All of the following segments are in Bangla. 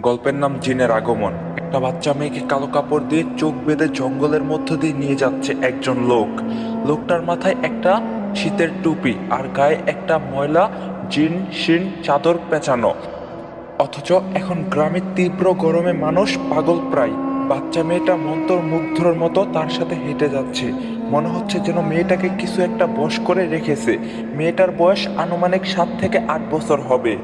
গল্পের নাম জিনের আগমন। একটা বাচ্চা মেয়েকে কালো কাপড় দিয়ে চোখ বেঁধে জঙ্গলের মধ্য দিয়ে নিয়ে যাচ্ছে একজন লোক। লোকটার মাথায় একটা শীতের টুপি আর গায়ে একটা ময়লা জিন শিন চাদর পেঁচানো। অথচ এখন গ্রামের তীব্র গরমে মানুষ পাগল প্রায়। বাচ্চা মেয়েটা মন্ত্রমুগ্ধর মতো তার সাথে হেঁটে যাচ্ছে। মনে হচ্ছে যেন মেয়েটাকে কিছু একটা বশ করে রেখেছে। মেয়েটার বয়স আনুমানিক 7 থেকে 8 বছর হবে।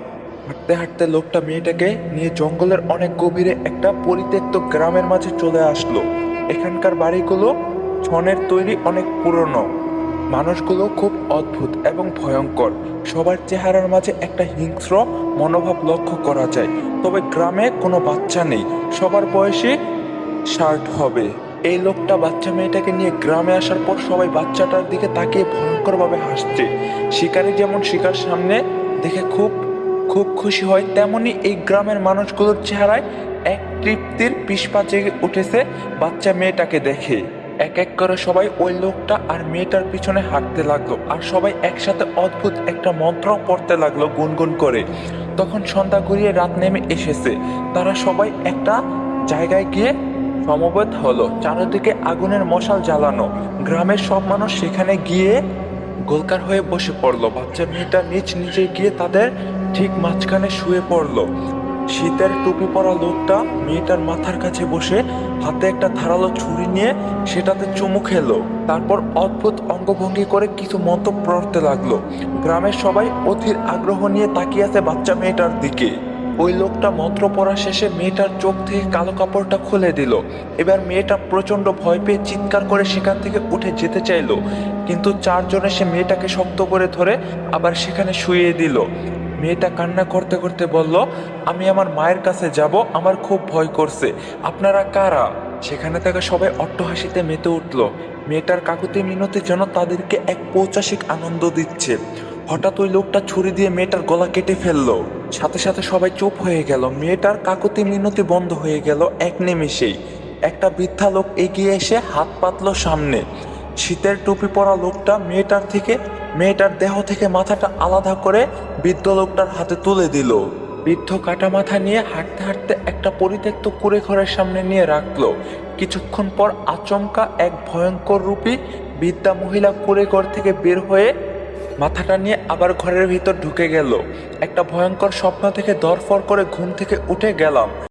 হাঁটতে হাঁটতে লোকটা মেয়েটাকে নিয়ে জঙ্গলের অনেক গভীরে একটা পরিত্যক্ত গ্রামের মাঝে চলে আসলো। এখানকার বাড়িগুলো ছনের তৈরি, অনেক পুরনো। মানুষগুলো খুব অদ্ভুত এবং ভয়ঙ্কর। সবার চেহারার মাঝে একটা হিংস্র মনোভাব লক্ষ্য করা যায়। তবে গ্রামে কোনো বাচ্চা নেই, সবার বয়সী 60 হবে। এই লোকটা বাচ্চা মেয়েটাকে নিয়ে গ্রামে আসার পর সবাই বাচ্চাটার দিকে তাকিয়ে ভয়ঙ্করভাবে হাসছে। শিকারী যেমন শিকার সামনে দেখে খুব খুব খুশি হয়, তেমনি এই গ্রামের মানুষগুলোর চেহারায় এক তৃপ্তির পিসপা জেগে উঠেছে বাচ্চা মেয়েটাকে দেখে। এক এক করে সবাই ওই লোকটা আর মেয়েটার পিছনে হাঁটতে লাগলো, আর সবাই একসাথে অদ্ভুত একটা মন্ত্র পড়তে লাগলো গুনগুন করে। তখন সন্ধ্যা গড়িয়ে রাত নেমে এসেছে। তারা সবাই একটা জায়গায় গিয়ে সমবেত হলো। চারিদিকে আগুনের মশাল জ্বালানো। গ্রামের সব মানুষ সেখানে গিয়ে গোলকার হয়ে বসে পড়লো। বাচ্চা মেয়েটা নিজ নিজে গিয়ে তাদের ঠিক মাঝখানে শুয়ে পড়লো। শীতের টুপি পরা লোকটা মেয়েটার মাথার কাছে বসে হাতে একটা ধারালো ছুরি নিয়ে সেটাতে চুমু খেলো। তারপর অদ্ভুত অঙ্গভঙ্গি করে কিছু মন্ত্র পড়তে লাগলো। গ্রামের সবাই অধীর আগ্রহ নিয়ে তাকিয়ে আছে বাচ্চা মেয়েটার দিকে। ওই লোকটা মন্ত্র পড়া শেষে মেয়েটার চোখ থেকে কালো কাপড়টা খুলে দিল। এবার মেয়েটা প্রচন্ড ভয় পেয়ে চিৎকার করে সেখান থেকে উঠে যেতে চাইলো, কিন্তু চারজন এসে মেয়েটাকে শক্ত করে ধরে আবার সেখানে শুইয়ে দিল। মেয়েটা কান্না করতে করতে বলল, আমি আমার মায়ের কাছে যাব, আমার খুব ভয় করছে। আপনারা কারা? সেখানে থাকা সবাই অট্টহাসিতে মেতে উঠল। মেয়েটার কাকুতি মিনতি যেন তাদেরকে এক পৌচাসিক আনন্দ দিচ্ছে। হঠাৎ ওই লোকটা ছুরি দিয়ে মেয়েটার গলা কেটে ফেললো। সাথে সাথে সবাই চুপ হয়ে গেল। মেয়েটার কাকুতি মিনতি বন্ধ হয়ে গেল এক নিমেষেই। একটা বৃদ্ধা লোক এগিয়ে এসে হাত পাতলো সামনে। শীতের টুপি পরা লোকটা মেয়েটার দেহ থেকে মাথাটা আলাদা করে বৃদ্ধ লোকটার হাতে তুলে দিল। বৃদ্ধ কাটা মাথা নিয়ে হাঁটতে হাঁটতে একটা পরিত্যক্ত কুঁড়ে ঘরের সামনে নিয়ে রাখলো। কিছুক্ষণ পর আচমকা এক ভয়ঙ্কর রূপী বৃদ্ধা মহিলা কুঁড়ে ঘর থেকে বের হয়ে মাথাটা নিয়ে আবার ঘরের ভিতর ঢুকে গেল। একটা ভয়ঙ্কর স্বপ্ন থেকে ধরফর করে ঘুম থেকে উঠে গেলাম।